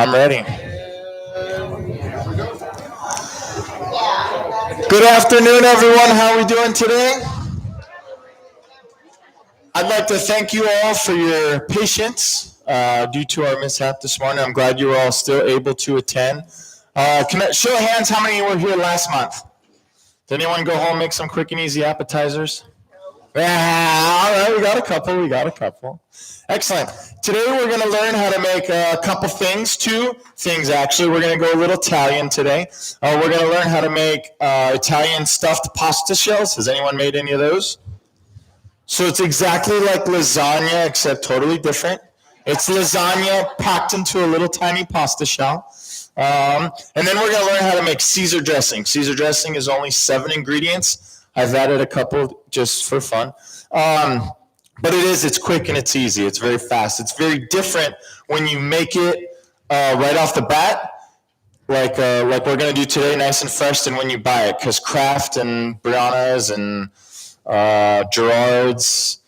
I'm ready. Good afternoon, everyone. How are we doing today? I'd like to thank you all for your patience due to our mishap this morning. I'm glad you were all still able to attend. Show of hands, how many were here last month? Did anyone go home and make some quick and easy appetizers? Yeah, all right, we got a couple. Excellent. Today we're going to learn how to make a couple things, two things actually. We're going to go a little Italian today. We're going to learn how to make Italian stuffed pasta shells. Has anyone made any of those? So it's exactly like lasagna, except totally different. It's lasagna packed into a little tiny pasta shell. And then we're going to learn how to make Caesar dressing. Caesar dressing is only 7 ingredients. I've added a couple just for fun. But it's quick and it's easy. It's very fast. It's very different when you make it right off the bat, like we're going to do today, nice and fresh, than when you buy it. Because Kraft and Brianna's and Gerard's,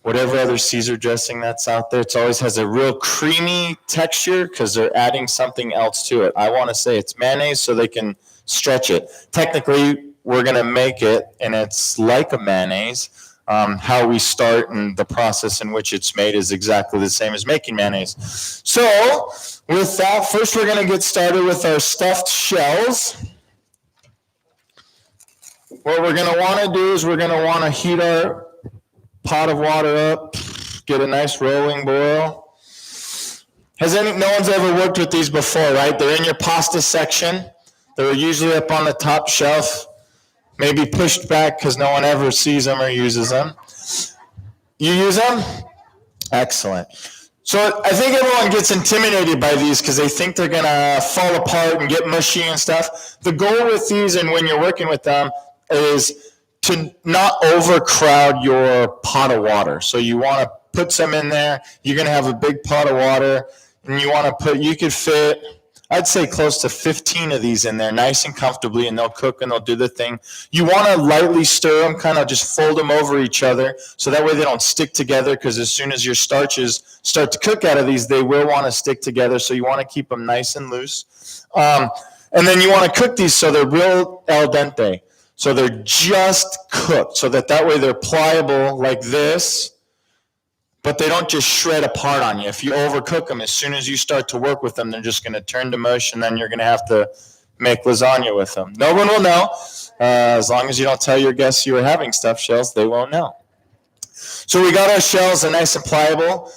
whatever other Caesar dressing that's out there, it always has a real creamy texture because they're adding something else to it. I want to say it's mayonnaise so they can stretch it. Technically, we're going to make it, and it's like a mayonnaise. How we start and the process in which it's made is exactly the same as making mayonnaise. So, with that, first we're going to get started with our stuffed shells. What we're going to want to do is we're going to want to heat our pot of water up, get a nice rolling boil. No one's ever worked with these before, right? They're in your pasta section. They're usually up on the top shelf. Maybe pushed back because no one ever sees them or uses them. You use them? Excellent. So I think everyone gets intimidated by these because they think they're going to fall apart and get mushy and stuff. The goal with these and when you're working with them is to not overcrowd your pot of water. So you want to put some in there. You're going to have a big pot of water, and you could fit, I'd say, close to 15 of these in there, nice and comfortably, and they'll cook and they'll do the thing. You want to lightly stir them, kind of just fold them over each other, so that way they don't stick together, because as soon as your starches start to cook out of these, they will want to stick together, so you want to keep them nice and loose. And then you want to cook these so they're real al dente, so they're just cooked, so that way they're pliable like this, but they don't just shred apart on you. If you overcook them, as soon as you start to work with them, they're just going to turn to mush, and then you're going to have to make lasagna with them. No one will know. As long as you don't tell your guests you are having stuffed shells, they won't know. So we got our shells, they're nice and pliable.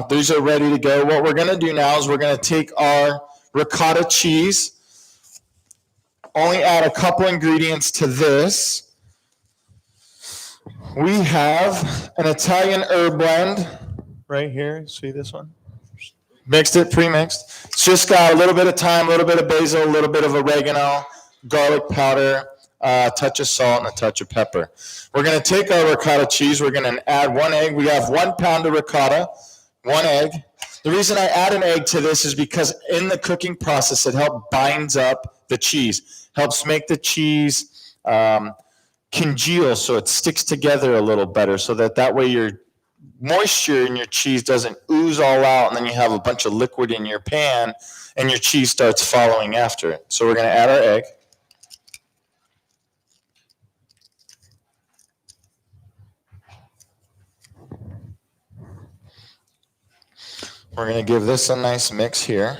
These are ready to go. What we're going to do now is we're going to take our ricotta cheese, only add a couple ingredients to this. We have an Italian herb blend right here. See this one? Mixed it, pre-mixed. It's just got a little bit of thyme, a little bit of basil, a little bit of oregano, garlic powder, a touch of salt, and a touch of pepper. We're going to take our ricotta cheese. We're going to add 1 egg. We have 1 pound of ricotta, 1 egg. The reason I add an egg to this is because in the cooking process, it helps binds up the cheese, helps make the cheese congeal, so it sticks together a little better, so that way your moisture in your cheese doesn't ooze all out, and then you have a bunch of liquid in your pan, and your cheese starts following after it. So we're going to add our egg. We're going to give this a nice mix here.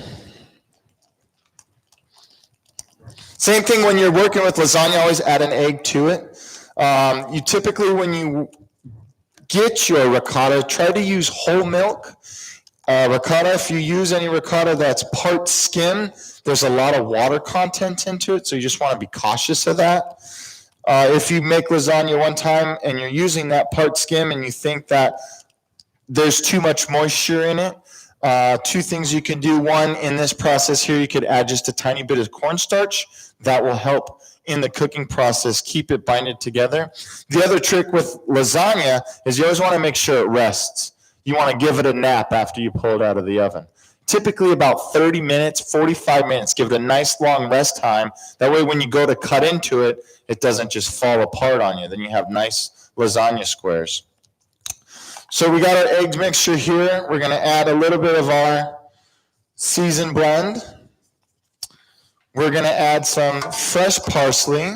Same thing when you're working with lasagna, always add an egg to it. You typically, when you get your ricotta, try to use whole milk ricotta. If you use any ricotta that's part skim, there's a lot of water content into it, so you just want to be cautious of that. If you make lasagna one time and you're using that part skim and you think that there's too much moisture in it, 2 things you can do. One, in this process here, you could add just a tiny bit of cornstarch. That will help in the cooking process keep it binded together. The other trick with lasagna is you always want to make sure it rests. You want to give it a nap after you pull it out of the oven. Typically about 30 minutes, 45 minutes. Give it a nice long rest time. That way when you go to cut into it, it doesn't just fall apart on you. Then you have nice lasagna squares. So we got our egg mixture here. We're going to add a little bit of our season blend. We're going to add some fresh parsley.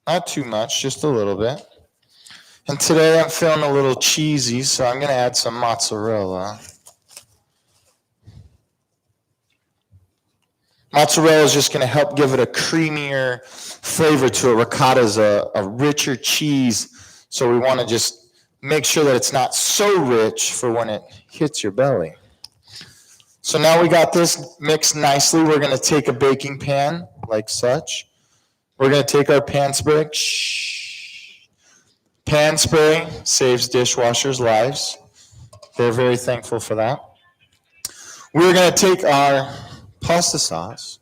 Not too much, just a little bit. And today I'm feeling a little cheesy, so I'm going to add some mozzarella. Mozzarella is just going to help give it a creamier flavor to it. Ricotta is a richer cheese, so we want to just make sure that it's not so rich for when it hits your belly. So now we got this mixed nicely. We're going to take a baking pan like such. We're going to take our pan spray. Pan spray saves dishwashers' lives. They're very thankful for that. We're going to take our pasta sauce.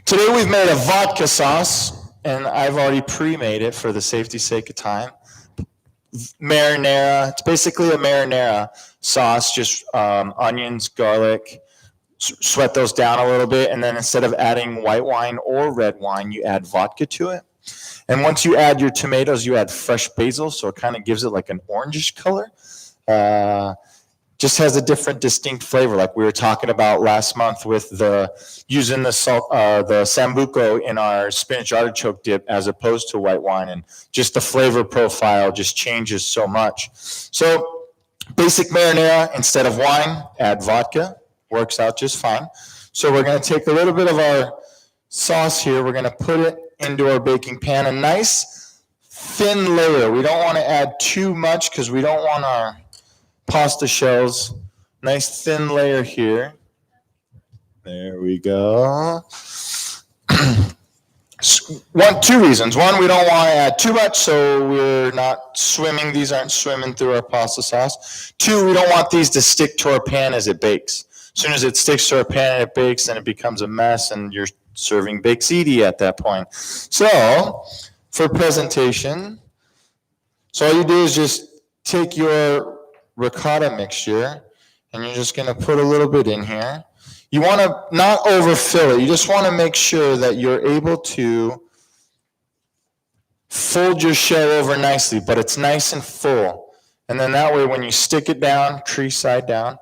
Today we've made a vodka sauce, and I've already pre-made it for the safety sake of time. Marinara. It's basically a marinara sauce, just onions, garlic. Sweat those down a little bit, and then instead of adding white wine or red wine, you add vodka to it. And once you add your tomatoes, you add fresh basil, so it kind of gives it like an orangish color. Just has a different, distinct flavor, like we were talking about last month with using the sambuco in our spinach artichoke dip as opposed to white wine, and just the flavor profile just changes so much. So basic marinara, instead of wine, add vodka. Works out just fine. So we're going to take a little bit of our sauce here. We're going to put it into our baking pan, a nice thin layer. We don't want to add too much because we don't want our pasta shells. Nice thin layer here. There we go. Two reasons. One, we don't want to add too much, so we're not swimming. These aren't swimming through our pasta sauce. Two, we don't want these to stick to our pan as it bakes. As soon as it sticks to our pan and it bakes, then it becomes a mess, and you're serving baked ziti at that point. So, for presentation, so all you do is just take your ricotta mixture, and you're just going to put a little bit in here. You want to not overfill it. You just want to make sure that you're able to fold your shell over nicely, but it's nice and full. And then that way when you stick it down, crease side down,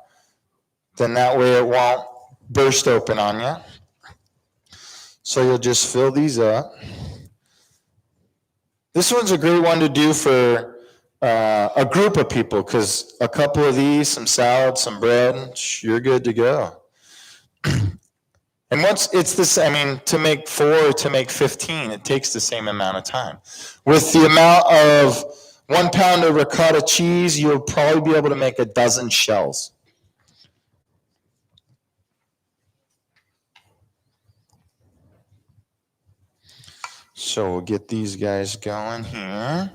then that way it won't burst open on you. So you'll just fill these up. This one's a great one to do for a group of people, because a couple of these, some salad, some bread, you're good to go. And once it's the same, I mean, to make 4 or to make 15, it takes the same amount of time. With the amount of 1 pound of ricotta cheese, you'll probably be able to make a dozen shells. So we'll get these guys going here.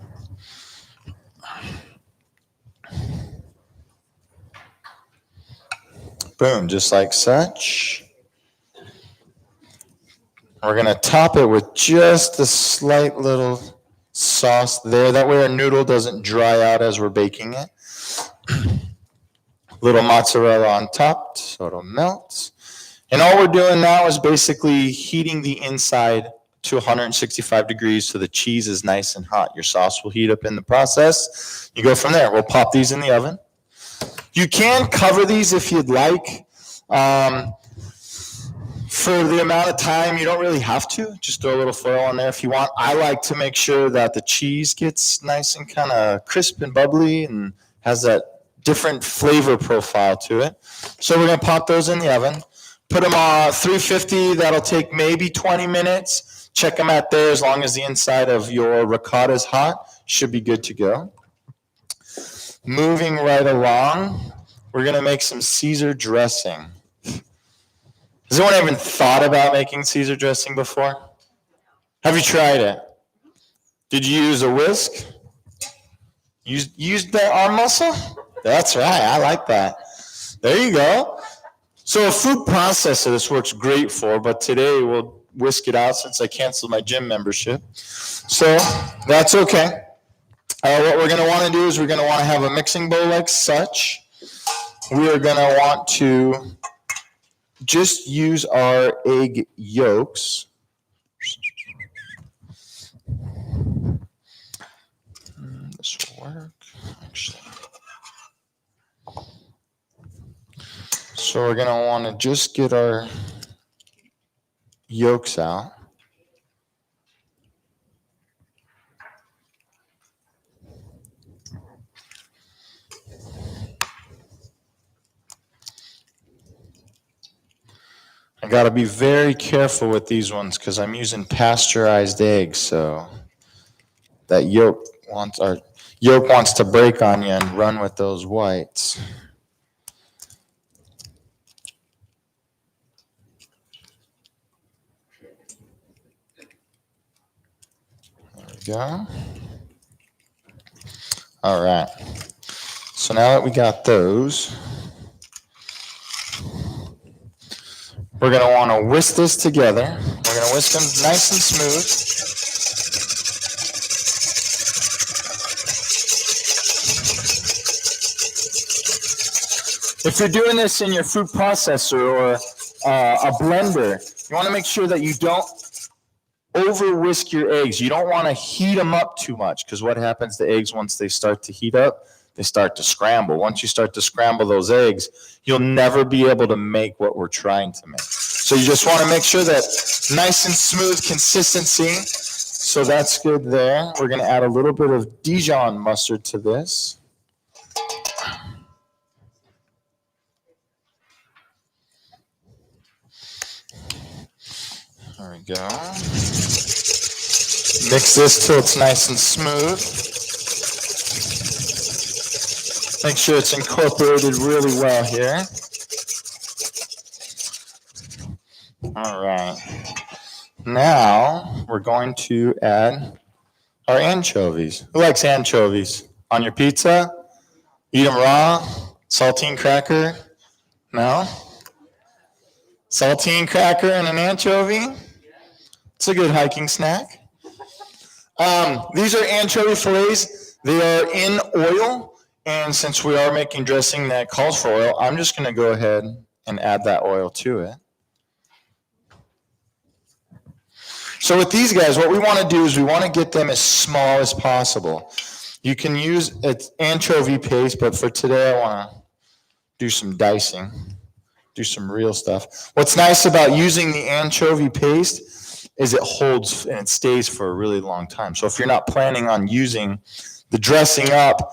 Boom, just like such. We're going to top it with just a slight little sauce there. That way our noodle doesn't dry out as we're baking it. Little mozzarella on top so it'll melt. And all we're doing now is basically heating the inside to 165 degrees so the cheese is nice and hot. Your sauce will heat up in the process. You go from there. We'll pop these in the oven. You can cover these if you'd like. For the amount of time, you don't really have to. Just throw a little foil on there if you want. I like to make sure that the cheese gets nice and kind of crisp and bubbly and has that different flavor profile to it. So we're going to pop those in the oven. Put them on 350. That'll take maybe 20 minutes. Check them out there. As long as the inside of your ricotta is hot, should be good to go. Moving right along, we're going to make some Caesar dressing. Has anyone even thought about making Caesar dressing before? Have you tried it? Did you use a whisk? Used the arm muscle? That's right. I like that. There you go. So a food processor this works great for, but today we'll whisk it out since I canceled my gym membership. So that's okay. What we're going to want to do is we're going to want to have a mixing bowl like such. We are going to want to just use our egg yolks. work, actually. So we're going to want to just get our yolks out. I got to be very careful with these ones because I'm using pasteurized eggs, so that yolk wants to break on you and run with those whites. There we go. All right. So now that we got those, we're going to want to whisk this together. We're going to whisk them nice and smooth. If you're doing this in your food processor or a blender, you want to make sure that you don't over whisk your eggs. You don't want to heat them up too much because what happens to eggs once they start to heat up? They start to scramble. Once you start to scramble those eggs, you'll never be able to make what we're trying to make. So you just want to make sure that nice and smooth consistency. So that's good there. We're going to add a little bit of Dijon mustard to this. There we go. Mix this till it's nice and smooth. Make sure it's incorporated really well here. All right. Now we're going to add our anchovies. Who likes anchovies? On your pizza? Eat them raw? Saltine cracker? No? Saltine cracker and an anchovy? It's a good hiking snack. These are anchovy fillets. They are in oil. And since we are making dressing that calls for oil, I'm just going to go ahead and add that oil to it. So with these guys, what we want to do is we want to get them as small as possible. You can use an anchovy paste, but for today I want to do some dicing, do some real stuff. What's nice about using the anchovy paste is it holds and it stays for a really long time. So if you're not planning on using the dressing up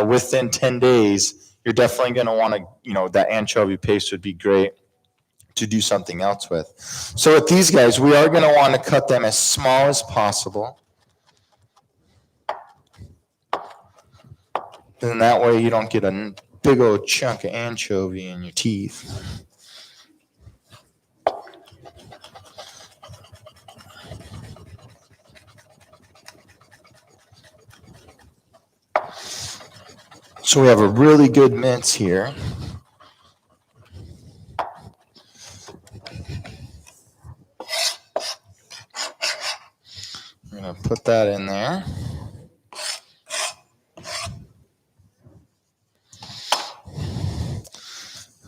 within 10 days, you're definitely going to want to, that anchovy paste would be great to do something else with. So with these guys, we are going to want to cut them as small as possible. And that way you don't get a big old chunk of anchovy in your teeth. So we have a really good mince here. I'm going to put that in there.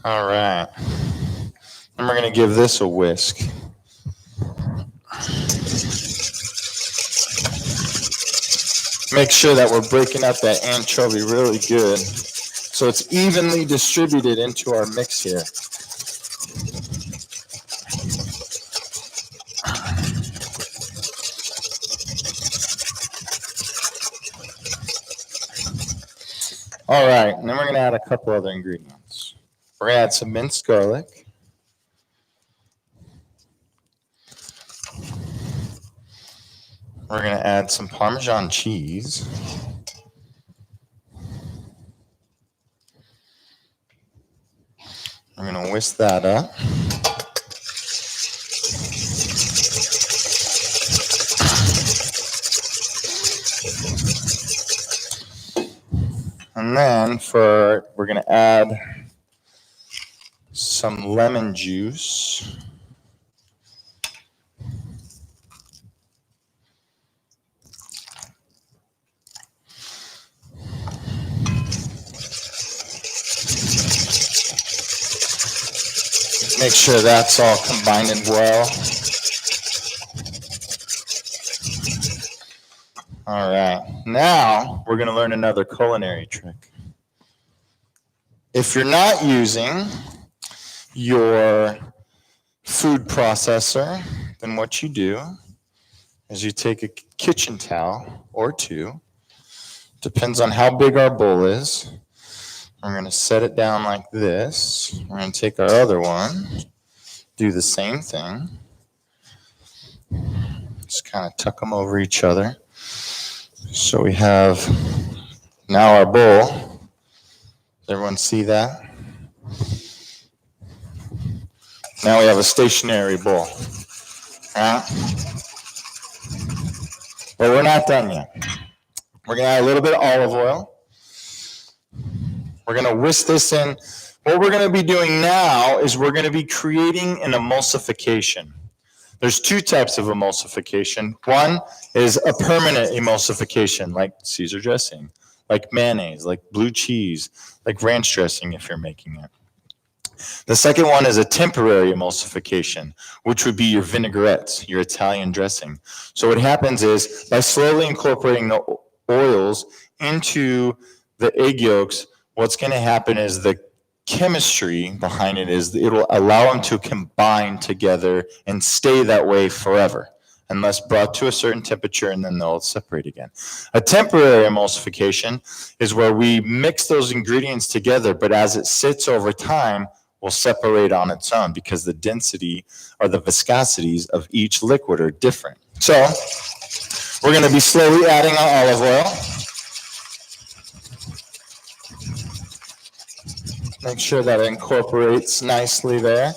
All right. And we're going to give this a whisk. Make sure that we're breaking up that anchovy really good so it's evenly distributed into our mix here. All right, and then we're going to add a couple other ingredients. We're going to add some minced garlic. We're going to add some Parmesan cheese. We're going to whisk that up. And then we're going to add some lemon juice. Make sure that's all combined well. All right. Now we're going to learn another culinary trick. If you're not using your food processor, then what you do is you take a kitchen towel or two, depends on how big our bowl is. We're going to set it down like this. We're going to take our other one, do the same thing. Just kind of tuck them over each other. So we have now our bowl. Does everyone see that? Now we have a stationary bowl. Right? But we're not done yet. We're going to add a little bit of olive oil. We're going to whisk this in. What we're going to be doing now is we're going to be creating an emulsification. There's two types of emulsification. One is a permanent emulsification, like Caesar dressing, like mayonnaise, like blue cheese, like ranch dressing if you're making it. The second one is a temporary emulsification, which would be your vinaigrettes, your Italian dressing. So what happens is by slowly incorporating the oils into the egg yolks, what's going to happen is the chemistry behind it is it'll allow them to combine together and stay that way forever, unless brought to a certain temperature, and then they'll separate again. A temporary emulsification is where we mix those ingredients together, but as it sits over time, will separate on its own because the density or the viscosities of each liquid are different. So we're going to be slowly adding our olive oil. Make sure that it incorporates nicely there.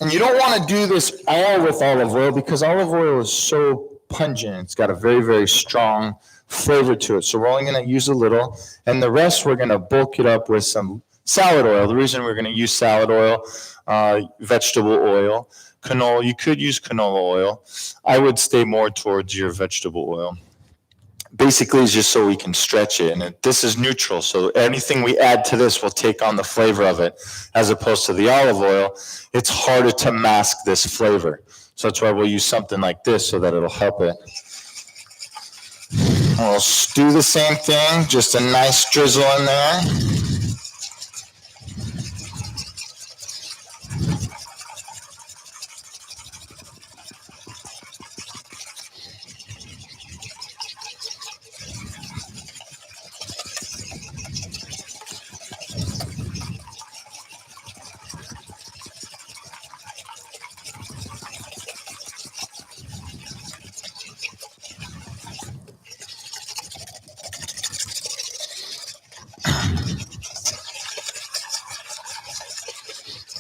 And you don't want to do this all with olive oil because olive oil is so pungent. It's got a very, very strong flavor to it. So we're only going to use a little. And the rest, we're going to bulk it up with some salad oil. The reason we're going to use salad oil, vegetable oil, canola, you could use canola oil. I would stay more towards your vegetable oil. Basically, it's just so we can stretch it. And this is neutral, so anything we add to this will take on the flavor of it, as opposed to the olive oil. It's harder to mask this flavor. So that's why we'll use something like this so that it'll help it. And we'll do the same thing, just a nice drizzle in there.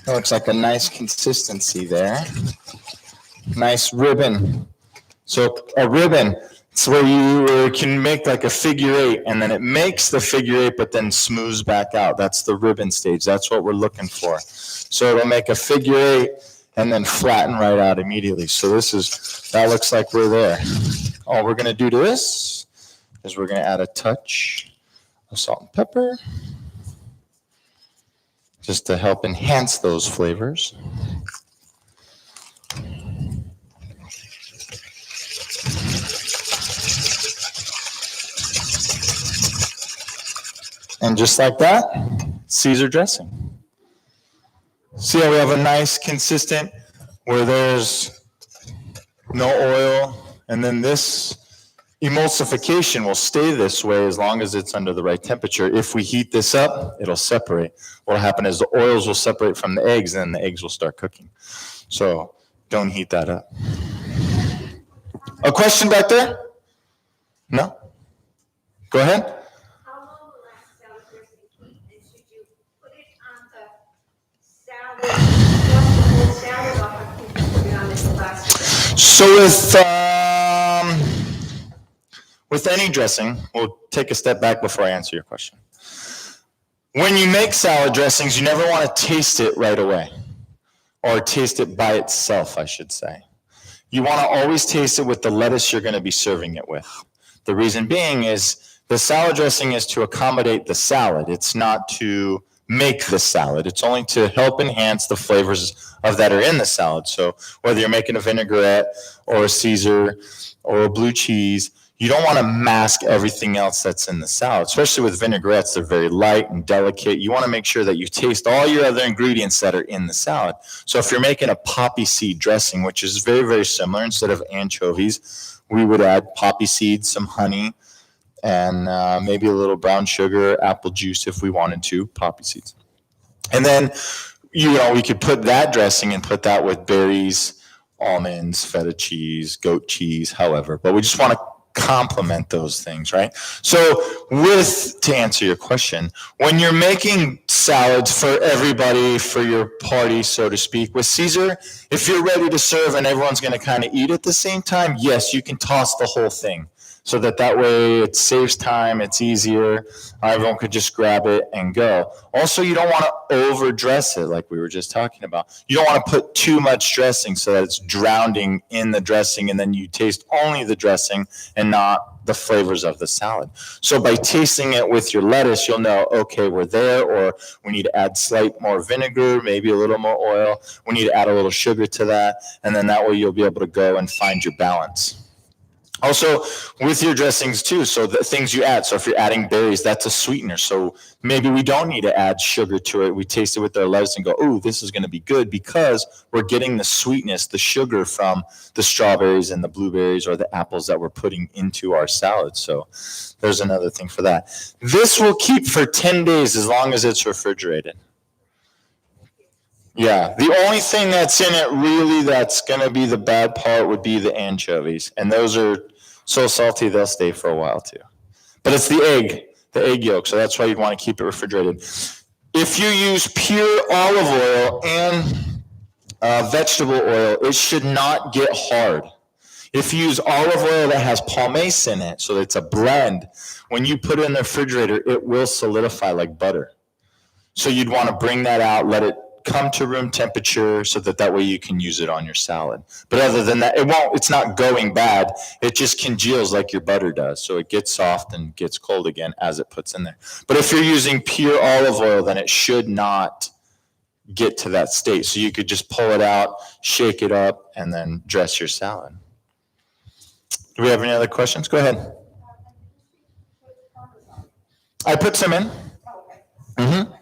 It looks like a nice consistency there. Nice ribbon. So a ribbon, it's where you can make like a figure eight, and then it makes the figure eight, but then smooths back out. That's the ribbon stage. That's what we're looking for. So it'll make a figure eight and then flatten right out immediately. So that looks like we're there. All we're going to do to this is we're going to add a touch of salt and pepper, just to help enhance those flavors. And just like that, Caesar dressing. See how we have a nice consistent where there's no oil, and then this emulsification will stay this way as long as it's under the right temperature. If we heat this up, it'll separate. What will happen is the oils will separate from the eggs, and then the eggs will start cooking. So don't heat that up. A question back there? No? Go ahead. How long will that salad dressing keep? And should you put it on the salad, dust the whole salad off, or can you put it on this plastic? So with any dressing, we'll take a step back before I answer your question. When you make salad dressings, you never want to taste it right away, or taste it by itself, I should say. You want to always taste it with the lettuce you're going to be serving it with. The reason being is the salad dressing is to accommodate the salad. It's not to make the salad. It's only to help enhance the flavors that are in the salad. So whether you're making a vinaigrette or a Caesar or a blue cheese, you don't want to mask everything else that's in the salad. Especially with vinaigrettes, they're very light and delicate. You want to make sure that you taste all your other ingredients that are in the salad. So if you're making a poppy seed dressing, which is very, very similar, instead of anchovies, we would add poppy seeds, some honey, and maybe a little brown sugar, apple juice if we wanted to, poppy seeds. And then, we could put that dressing and put that with berries, almonds, feta cheese, goat cheese, however. But we just want to complement those things, right? So to answer your question, when you're making salads for everybody, for your party, so to speak, with Caesar, if you're ready to serve and everyone's going to kind of eat at the same time, yes, you can toss the whole thing. So that way it saves time, it's easier, everyone could just grab it and go. Also, you don't want to overdress it like we were just talking about. You don't want to put too much dressing so that it's drowning in the dressing and then you taste only the dressing and not the flavors of the salad. So by tasting it with your lettuce, you'll know, okay, we're there, or we need to add slight more vinegar, maybe a little more oil. We need to add a little sugar to that, and then that way you'll be able to go and find your balance. Also, with your dressings too, so the things you add. So if you're adding berries, that's a sweetener. So maybe we don't need to add sugar to it. We taste it with our lettuce and go, oh, this is going to be good because we're getting the sweetness, the sugar from the strawberries and the blueberries or the apples that we're putting into our salad. So there's another thing for that. This will keep for 10 days as long as it's refrigerated. Yeah, the only thing that's in it really that's going to be the bad part would be the anchovies. And those are so salty they'll stay for a while too. But it's the egg yolk, so that's why you'd want to keep it refrigerated. If you use pure olive oil and vegetable oil, it should not get hard. If you use olive oil that has pomace in it, so it's a blend, when you put it in the refrigerator, it will solidify like butter. So you'd want to bring that out, let it come to room temperature so that way you can use it on your salad. But other than that, it's not going bad. It just congeals like your butter does. So it gets soft and gets cold again as it puts in there. But if you're using pure olive oil, then it should not get to that state. So you could just pull it out, shake it up, and then dress your salad. Do we have any other questions? Go ahead. I put some in. Mm-hmm.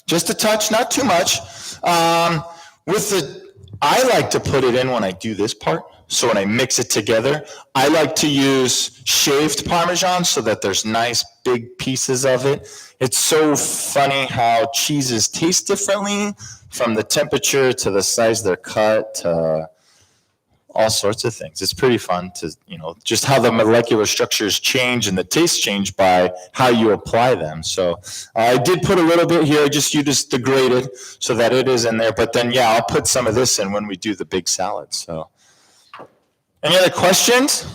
Just a touch, not too much. I like to put it in when I do this part. So when I mix it together, I like to use shaved Parmesan so that there's nice big pieces of it. It's so funny how cheeses taste differently from the temperature to the size they're cut to all sorts of things. It's pretty fun to, just how the molecular structures change and the taste change by how you apply them. So I did put a little bit here. You just degrade it so that it is in there. But then, I'll put some of this in when we do the big salad. So any other questions?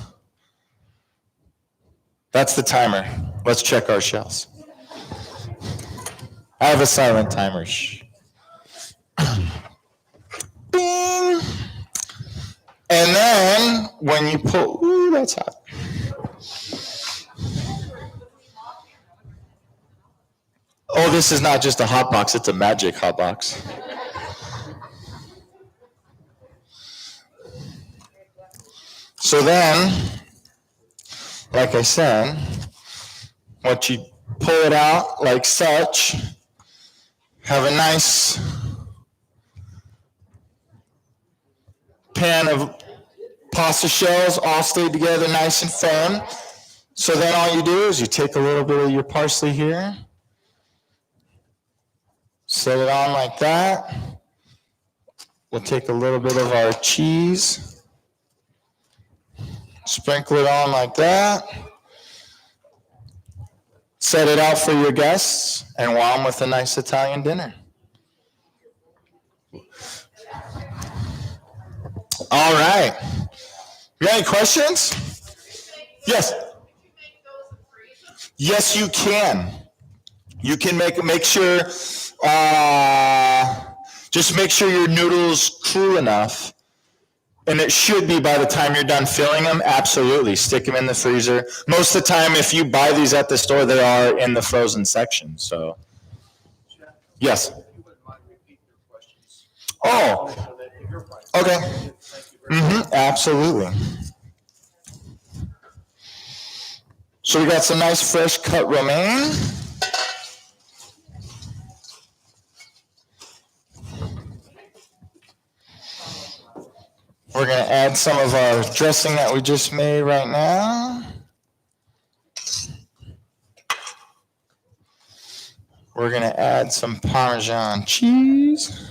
That's the timer. Let's check our shells. I have a silent timer. Bing. And then when you pull, ooh, that's hot. Oh, this is not just a hot box, it's a magic hot box. So then, like I said, once you pull it out like such, have a nice pan of pasta shells all stayed together nice and firm. So then all you do is you take a little bit of your parsley here, set it on like that. We'll take a little bit of our cheese, sprinkle it on like that, set it out for your guests, and wow them with a nice Italian dinner. All right. You got any questions? Yes. Yes, you can. You can make sure, just make sure your noodles cool enough. And it should be by the time you're done filling them. Absolutely. Stick them in the freezer. Most of the time, if you buy these at the store, they are in the frozen section. So Yes. If you wouldn't mind repeating your questions. Oh, So that you're right. okay. Thank you very much. Absolutely. So we got some nice fresh cut romaine. We're going to add some of our dressing that we just made right now. We're going to add some Parmesan cheese.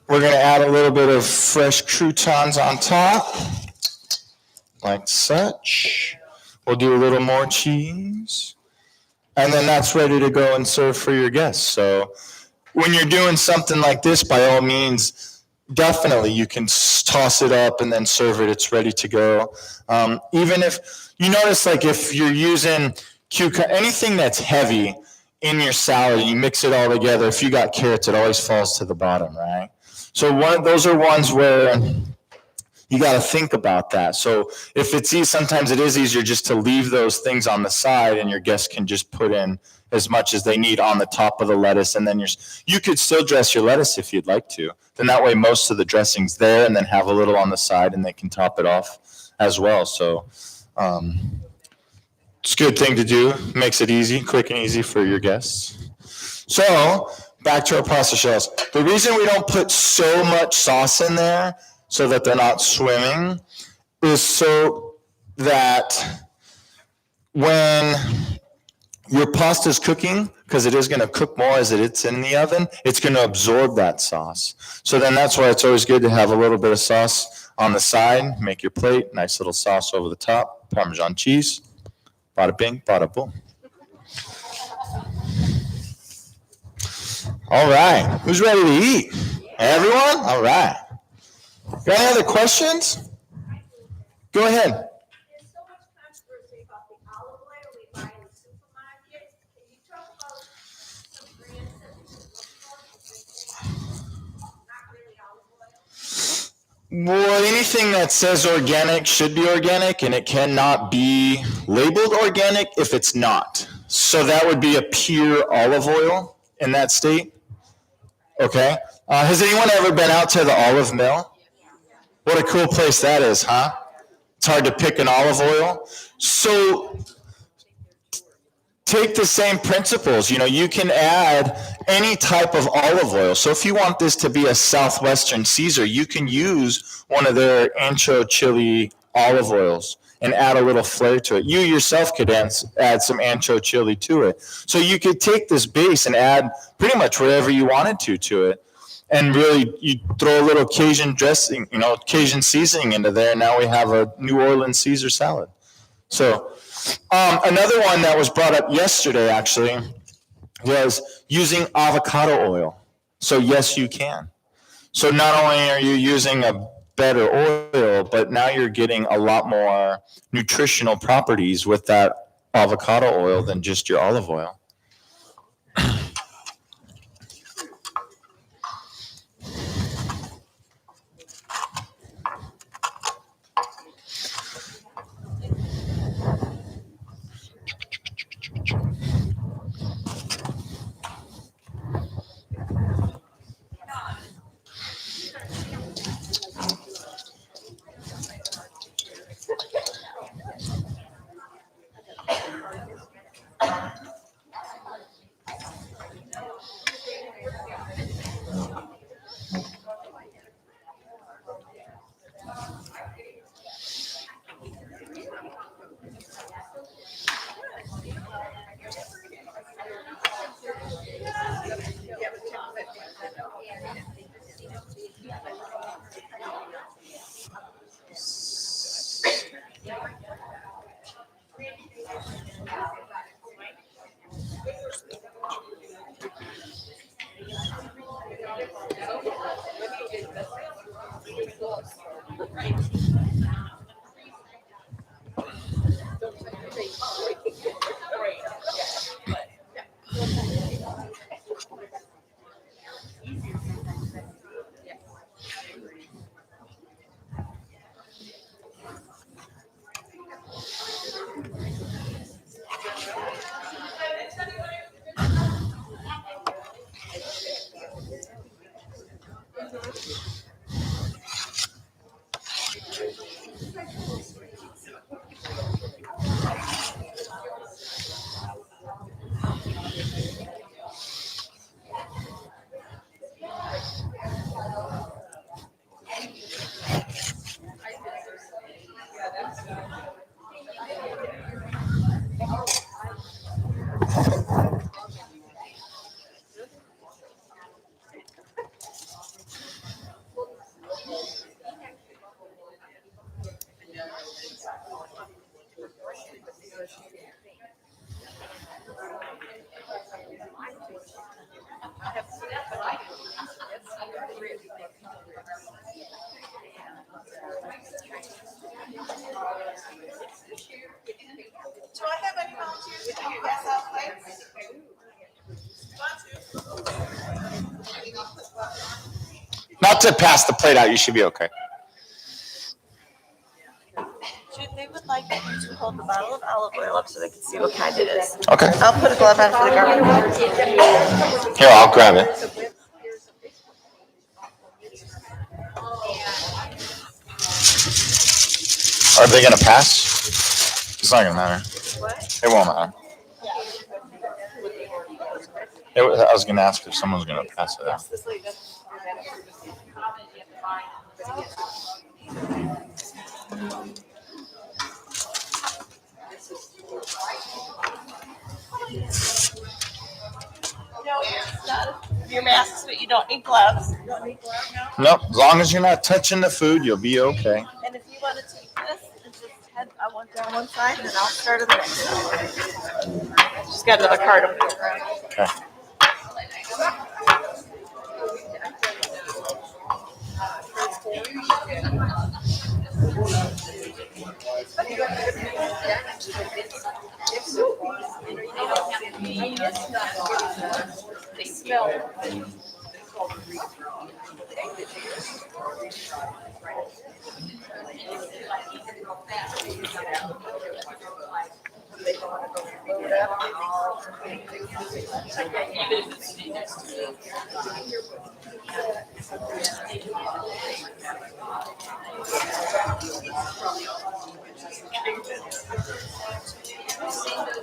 We're going to add a little bit of fresh croutons on top, like such. We'll do a little more cheese. And then that's ready to go and serve for your guests. So when you're doing something like this, by all means, definitely you can toss it up and then serve it. It's ready to go. Even if you notice, like if you're using anything that's heavy in your salad, you mix it all together. If you got carrots, it always falls to the bottom, right? So those are ones where you got to think about that. So if it's easy, sometimes it is easier just to leave those things on the side, and your guests can just put in as much as they need on the top of the lettuce, and then you could still dress your lettuce if you'd like to. Then that way, most of the dressing's there, and then have a little on the side, and they can top it off as well. So it's a good thing to do. Makes it easy, quick and easy for your guests. So back to our pasta shells. The reason we don't put so much sauce in there so that they're not swimming is so that when your pasta is cooking, because it is going to cook more as it's in the oven, it's going to absorb that sauce. So then that's why it's always good to have a little bit of sauce on the side. Make your plate, nice little sauce over the top, Parmesan cheese. Bada bing, bada boom. All right, who's ready to eat? Everyone? All right. Got any other questions? Go ahead. There's so much controversy about the olive oil we buy in the supermarket. Can you talk about some brands that we should look for? Not really olive oil. Well, anything that says organic should be organic, and it cannot be labeled organic if it's not. So that would be a pure olive oil in that state. Okay. Has anyone ever been out to the olive mill? What a cool place that is, huh? It's hard to pick an olive oil. So take the same principles. You can add any type of olive oil. So if you want this to be a Southwestern Caesar, you can use one of their ancho chili olive oils and add a little flair to it. You yourself could add some ancho chili to it. So you could take this base and add pretty much whatever you wanted to it. And really, you throw a little Cajun dressing, Cajun seasoning into there, and now we have a New Orleans Caesar salad. So another one that was brought up yesterday, actually, was using avocado oil. So yes, you can. So not only are you using a better oil, but now you're getting a lot more nutritional properties with that avocado oil than just your olive oil. Do I have any volunteers to do pass out plates? Not to pass the plate out. You should be okay. They would like you to hold the bottle of olive oil up so they can see what kind it is. Okay. I'll put a glove on for the garbage. Here, I'll grab it. Are they gonna pass? It's not gonna matter. It won't matter. I was gonna ask if someone's gonna pass it out. No, it's not. Your masks, but you don't need gloves. You don't need gloves now. Nope. As long as you're not touching the food, you'll be okay. And if you want to take this and just head one down one side, and then I'll start on the next side. Just got another card over here. Okay. They smell.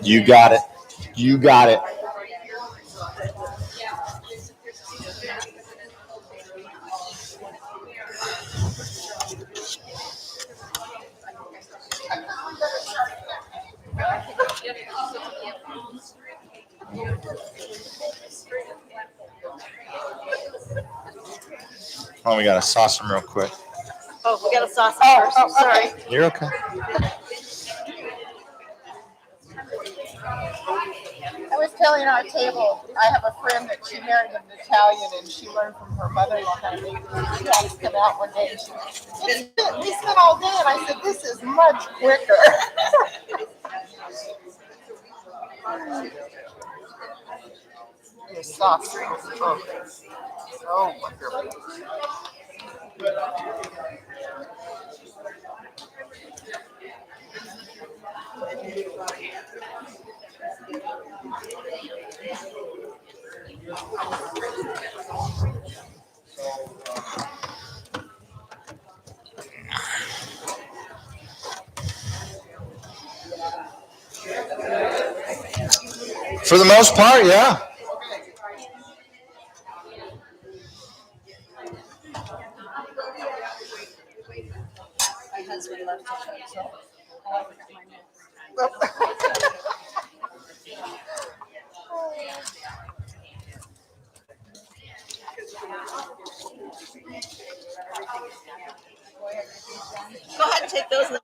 You got it. You got it. Oh, we gotta sauce them real quick. Oh, we got a sauce first. Sorry. You're okay. I was telling our table, I have a friend that she married an Italian and she learned from her mother-in-law how to make it. She had us come out one day and we spent all day and I said, this is much quicker. Your sauce. Oh, wonderful. For the most part, yeah. My husband loves to cook, so Go ahead and take those in the